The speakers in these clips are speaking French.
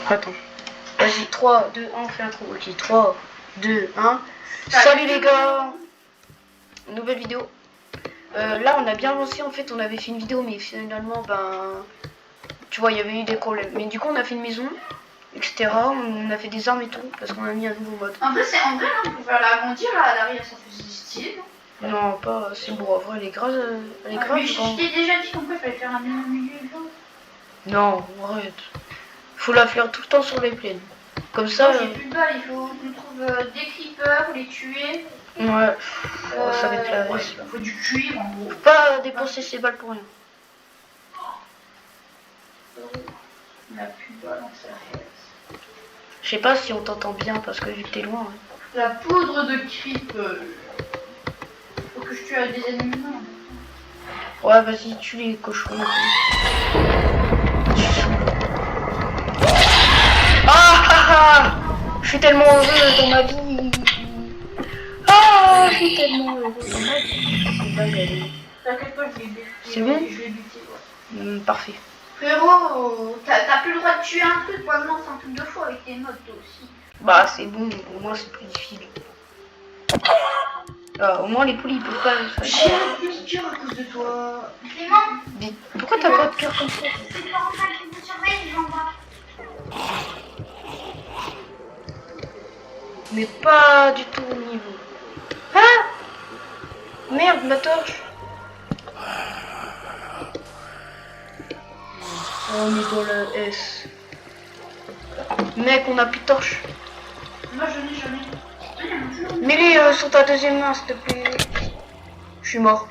Attends. Vas-y, 3, 2, 1, on fait un trou. Ok, 3, 2, 1. Salut les gars. Nouvelle vidéo. Là, on a bien lancé. En fait, on avait fait une vidéo, mais finalement, ben... Tu vois, il y avait eu des problèmes. Mais du coup, on a fait une maison, etc. On a fait des armes et tout, parce qu'on a mis un nouveau mode. En vrai, on peut faire l'agrandir là, à l'arrière, ça fait stylé, non? Non, pas... C'est beau, en vrai, elle est grave... Elle est grave Mais je t'ai déjà dit qu'en fait, il fallait faire un mur au milieu et tout. Non, arrête. Faut la faire tout le temps sur les plaines. Comme ça... J'ai plus de balles, il faut qu'on trouve des creepers, les tuer. Ouais. Ça va être la... Ouais, il faut du cuir en gros. Faut pas dépenser ses balles pour rien. On a plus de balles en service. Je sais pas si on t'entend bien parce que vu que t'es loin. Hein. La poudre de creeper. Faut que je tue des ennemis. Ouais, vas-y, tue les cochons. Ah, je suis tellement heureux dans ma vie. Ah, je suis tellement heureux dans ma vie. T'inquiète pas, je l'ai buté. C'est bon? Je l'ai buté, ouais. Parfait. Frérot, t'as plus le droit de tuer un truc, moi non, c'est un truc de fou avec tes modes toi aussi. Bah c'est bon, au moins c'est plus difficile. Au moins les poules ils peuvent pas le faire. J'ai un petit cœur à cause de toi. Clément, pourquoi t'as pas de cœur comme ça? c'est pas enfin qui vous surveille, j'en bats. Mais pas du tout au niveau. Ah! Merde, ma torche. On est dans le S. Mec, on a plus de torche. Moi j'en ai. Mets-les sur ta deuxième main, s'il te plaît. Je suis mort.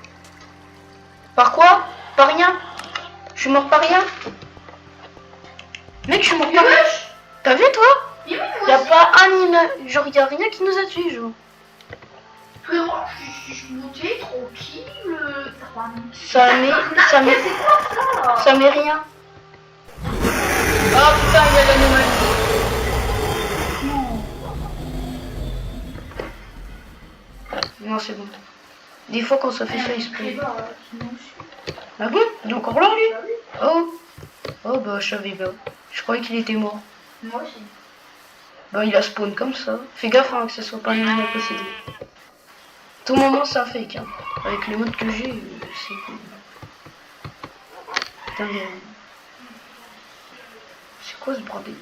Par quoi? Par rien? Je suis mort par rien? Mec, je suis mort par rien. T'as vu, toi? Y'a pas un immeuble. Genre, y'a rien qui nous a tués, genre. Frérot, je suis monté tranquille. Ça met rien. Oh putain, il y a l'anomalie. Non, c'est bon. Des fois, quand ça fait ça, il se plaît. Ah bon? Il est encore là, lui? Oh. Oh, bah, je savais pas. Je croyais qu'il était mort. Moi aussi. Bah, il a spawn comme ça. Fais gaffe, hein, que ce soit pas le même possédé. Tout moment, c'est un fake, hein. Avec les modes que j'ai, c'est cool. Putain, c'est quoi ce bordel?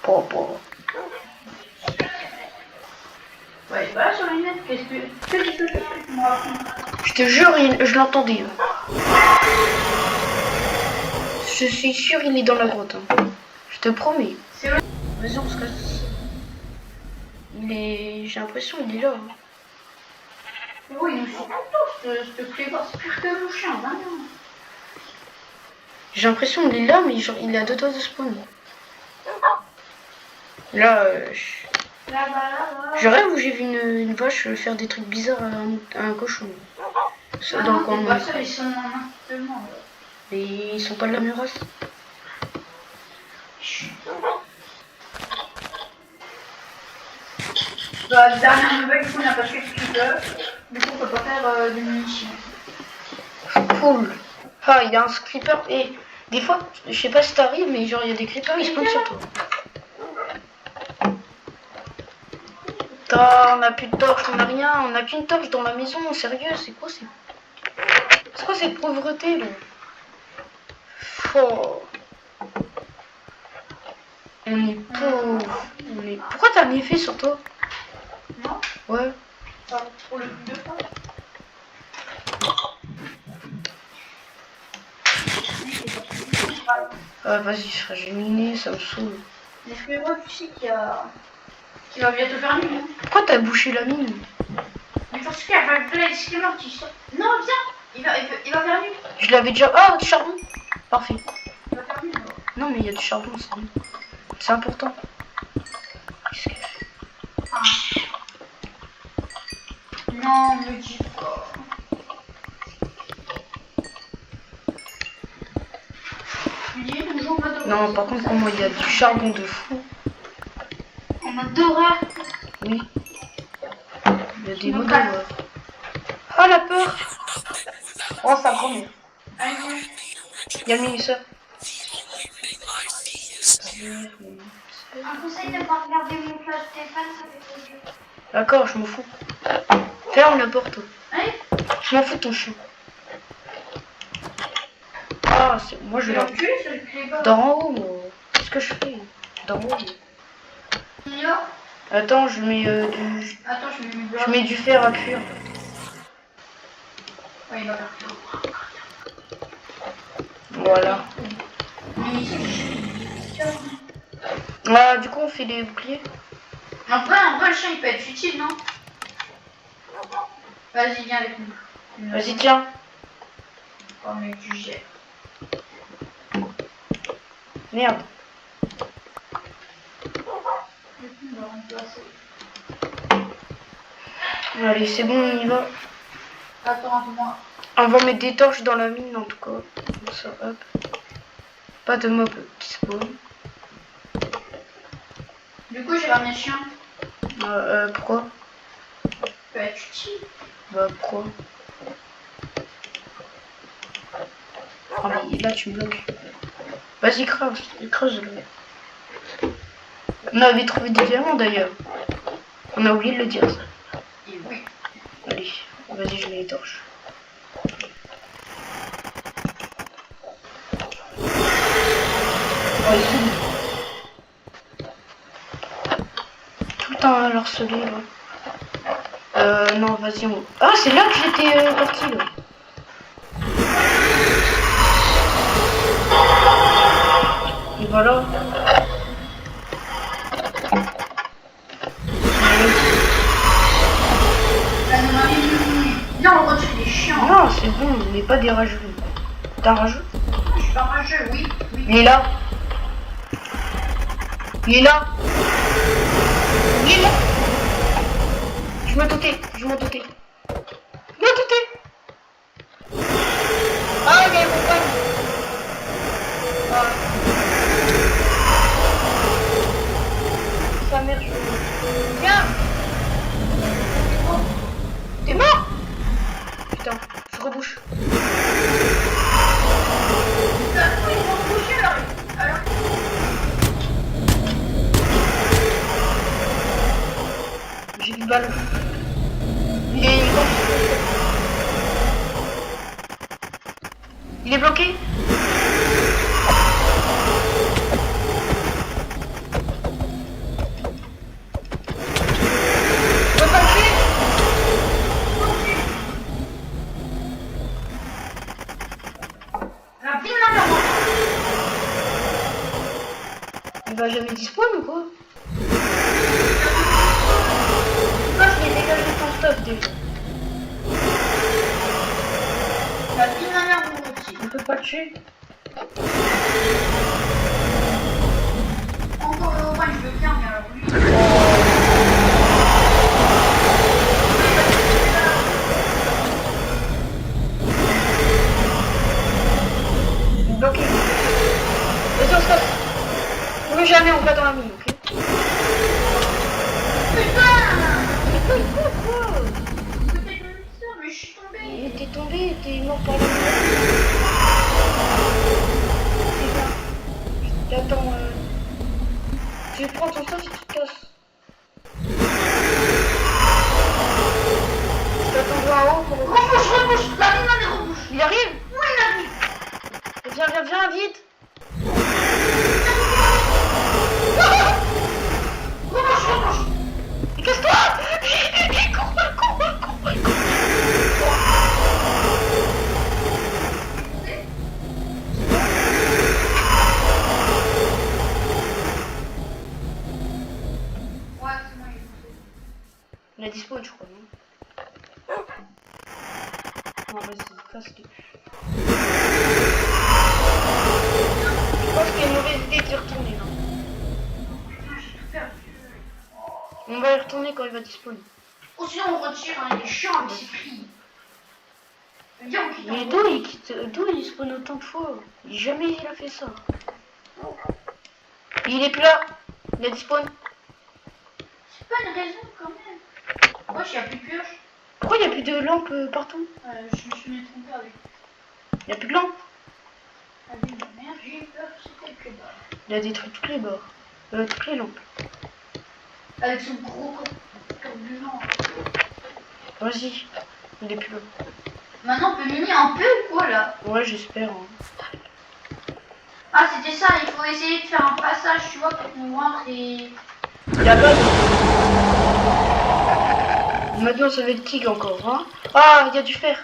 Bon. Ouais, voilà sur les lunettes, qu'est-ce que tu me racontes? Je te jure, je l'entendais. Je suis sûr, il est dans la grotte. Hein. Je te promets. Vas-y, on se casse. J'ai l'impression qu'il est là. Hein. Oui, il nous suit tous, ce clébard, c'est pire que le chien, hein. J'ai l'impression qu'il est là, mais genre, il est à 2 doigts de spawn. Là, je rêve où j'ai vu une vache faire des trucs bizarres à un cochon. Ça, dans le coin de ça, ils sont en instrument. Mais ils sont pas de la même race. Bah, la dernière nouvelle, on a pas fait ce qu'il veut. Du coup, on peut pas faire des munitions. Cool. Ah, il y a un creeper. Et des fois, je sais pas si t'arrives, mais genre, il y a des creepers, ils spawnent sur toi. On a plus de torche, on a rien, on a qu'une torche dans la maison, sérieux, c'est quoi cette pauvreté là? Oh. On est pauvre. Pourquoi t'as un effet sur toi? Non. Ouais. Pour le coup de fois. Ah vas-y, frère, j'ai miné, ça me saoule. Mais frérot, tu sais qu'il va bientôt faire nuit. Hein. Pourquoi t'as bouché la mine? Mais parce qu'il va le blaze qui est mort, tu sais. Non, viens, il va faire nuit. Je l'avais déjà. Ah, du charbon. Parfait. Il va faire nuit. Non, mais il y a du charbon, c'est bien. C'est important. Qu'est-ce que... Ah. Non, me dis pas. Non, par contre, pour moi, il y a du charbon de fou. En mode d'horreur. Oui. Il y a des modes d'horreur. Ah, la peur. Oh, sa grand-mère. Il y a le ministère. Un conseil de pas regarder mon flash téléphone, ça fait trop dur. D'accord, je m'en fous. Ferme la porte. Hein? Je m'en fous de ton chien. Ah, c'est... moi je Je vais l'ai enculé, ce clébard. dans en haut, moi. Qu'est-ce que je fais? Dans en haut. Yo. Attends, je mets du... Attends, je mets du Je bloc. mets du fer à cuire. Ouais, il va faire tout. Voilà. Ah, du coup, on fait les boucliers. En vrai, le chien, il peut être utile, non? Vas-y, viens avec nous. Vas-y, tiens. Oh, mais tu gères. Merde. On va remplacer. Allez, c'est bon, on y va. Attends-moi. On va mettre des torches dans la mine, en tout cas. Comme ça, hop. Pas de mob qui spawn. Du coup, j'ai ramené le chien. Pourquoi? Il peut être utile. Bah, pourquoi? Ah, mais là, tu me bloques. Vas-y, creuse-le. On avait trouvé des diamants, d'ailleurs. On a oublié de le dire, ça. Et oui. Allez, vas-y, je mets les torches. Tout le temps à l'harceler, là. Non, vas-y, on... Ah, c'est là que j'étais parti, là. Et voilà. Viens, on retire les chiens. Non, c'est bon, mais pas des rageux. T'es un rageux? Je suis pas rageux, oui. Il est là. Il est là. Il est là. Je me doutais. Ah, il y a une compagne. Ah. Sa mère, Viens. T'es mort? Putain, je rebouche. J'ai une balle. Il est bloqué. Je peux pas le tuer. Il va jamais dispone ou quoi? Pourquoi je l'ai dégagé de ton stuff déjà? La vie de ma mère vous retire. On peut pas le tuer. Encore le repas, je veux bien, mais alors lui. Bloqué. Vas-y, on se casse. Plus jamais on va dans la mine, ok? Putain! Quoi? Mais je suis tombée. Mais t'es tombé, t'es mort par la mine. Attends, tu prends ton stuff et tu te casses. Je t'attends en haut pour... Rebouche! La vie de ma mère rebouche! Il arrive? Oui, il arrive! Viens, vite! Rebouche! Casse-toi! Cours! Ouais, c'est moi, il est poussé. Il a dispo, je crois, non? Non, vas-y, casse-le. Je pense qu'il y a une mauvaise idée d'y retourner, là. Putain, j'ai tout perdu. On va y retourner quand il va disponible. Ou sinon on retire, hein, il est chiant avec ses cris. Viens, on quitte. Mais d'où il spawn autant de fois? Jamais il a fait ça. Il est plus là. Il a dispawn. C'est pas une raison quand même. Wesh, il n'y a plus de pioche. Pourquoi il n'y a plus de lampes partout? Je me suis mis trompé avec. Il n'y a plus de lampes. Ah oui, merde, j'ai eu peur, c'était que bas. Il a détruit toutes les bords. Toutes les lampes. Avec son gros carburant. Vas-y. Il est plus là. Maintenant, on peut miner un peu ou quoi là? Ouais, j'espère. Hein. Ah, c'était ça, il faut essayer de faire un passage, tu vois, pour qu'on rentre et. Il y a pas de... Maintenant, ça va être tigre encore. Hein. Ah, il y a du fer.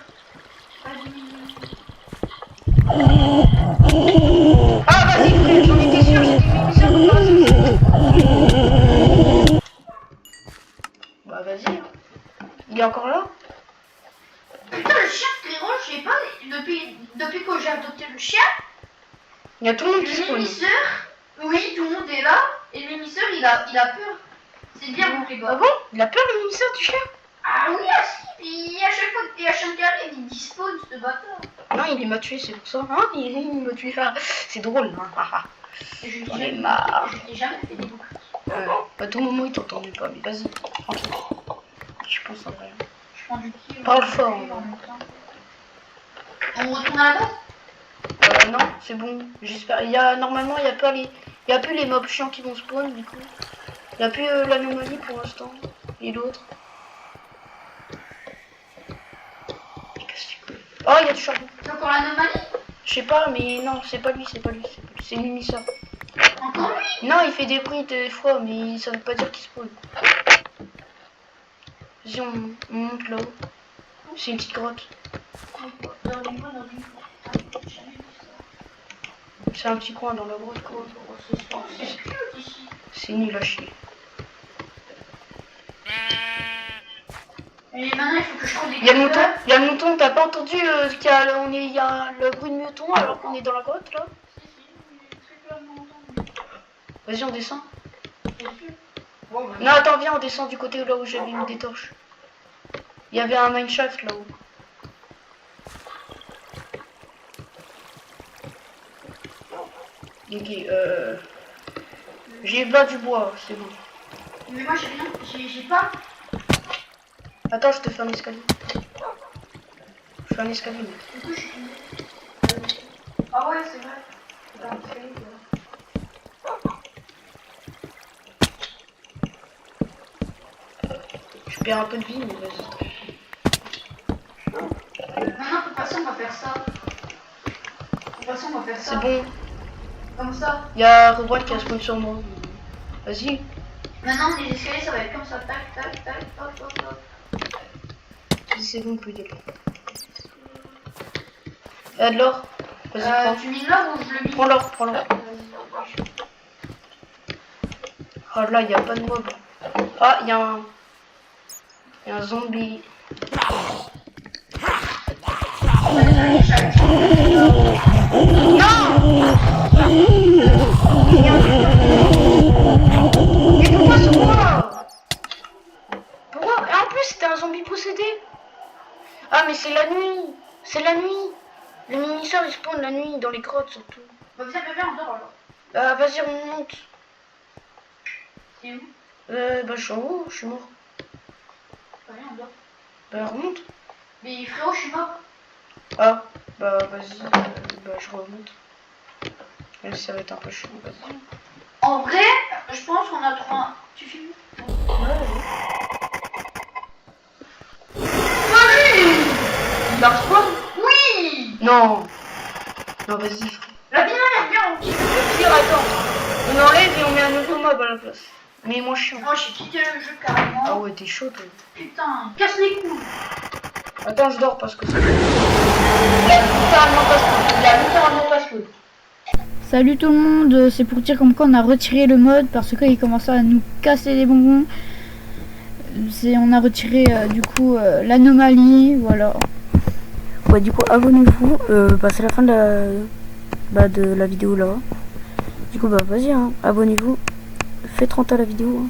Ah, vas-y, frère, j'en étais sûr, j'ai des munitions. Bah, vas-y. Hein. Il est encore là? Putain, le chien, frérot, je sais pas, depuis que j'ai adopté le chien, Il y a tout le monde qui le spawn. mimisseur, oui, tout le monde est là, et le mimisseur, il a peur. C'est bien pour les gars. Ah bon? Il a peur, le mimisseur du chien? Ah oui, ah si, puis à chaque fois que H1 qui arrive, il dispose ce bâtard. Non, il m'a tué, c'est pour ça. Hein, il m'a tué. Ah, c'est drôle. Hein. Et je J'en ai t'ai marre. jamais fait des boucles. À tout moment, il t'entendait pas, mais vas-y, tranquille. Je pense en vrai. Je prends du kill. Parle fort. En même temps. On retourne à la base? Non, c'est bon. J'espère. Normalement, il y a pas les, il y a plus les mobs chiants qui vont spawn du coup. Il y a plus l'anomalie pour l'instant et l'autre. Oh, il y a du charbon. C'est encore l'anomalie? Je sais pas, mais non, c'est pas lui, c'est pas lui, c'est pas lui. C'est Mimissa. Encore lui? Non, il fait des bruits des fois, mais ça veut pas dire qu'il spawn. Vas-y, on monte là-haut. C'est une petite grotte. C'est un petit coin dans la grotte, quoi. C'est nul à chier. Et maintenant, il faut que je trouve des Il y a le mouton, il y a le mouton, t'as pas entendu qu'il y a, il y a le bruit de mouton alors qu'on est dans la grotte là? Vas-y, on descend. Non, attends, viens, on descend du côté là où j'avais mis des torches. Il y avait un mineshaft là-haut. Ok, j'ai pas du bois, c'est bon. Mais moi, j'ai rien, j'ai pas. Attends, je te fais un escalier. Je fais un escalier. Du coup, je suis. Ah ouais, c'est vrai. Je perds un peu de vie, mais vas-y. Maintenant, de toute façon, on va faire ça. De toute façon, on va faire ça. C'est bon. Comme ça. Il y a Revoil qui a spawn sur moi. Vas-y. Maintenant, les escaliers, ça va être comme ça. Tac, tac, tac, hop, hop, hop. C'est bon, on peut y aller. Il y a de l'or. Vas-y, prends. Tu mines l'or ou je le mine? Prends l'or, prends l'or. Oh là, il n'y a pas de mob. Ah, il y a un zombie. Non! Mais pourquoi sur moi? Pourquoi? Et en plus, c'était un zombie possédé. Ah, mais c'est la nuit. C'est la nuit. Le minisseur, il spawn la nuit, dans les grottes surtout. Bah, viens, on dort alors. Ah, vas-y, on monte. C'est où? Bah, je suis en haut, je suis mort. Bah, viens, on dort. Bah, remonte. Mais frérot, je suis mort. Ah, bah, vas-y, bah, je remonte. Même si ça va être un peu chiant, vas-y. En vrai, je pense qu'on a trouvé un. Tu filmes? Ouais. Il marche pas? Oui! Non. Non, vas-y, frère. La binaire, viens, on quitte. Pire, attends. On enlève et on met un nouveau mob à la place. Mais moins chiant. Moi, j'ai quitté le jeu carrément. Ah ouais, t'es chaud, toi. Putain, casse les couilles. Attends, je dors parce que c'est... Il a littéralement pas spawn. Salut tout le monde, c'est pour dire comme quoi on a retiré le mode parce qu'il commençait à nous casser les bonbons. On a retiré du coup l'anomalie, voilà. Ouais, du coup abonnez-vous, c'est la fin de la vidéo là. Du coup vas-y hein, abonnez-vous, faites rentrer la vidéo. Hein.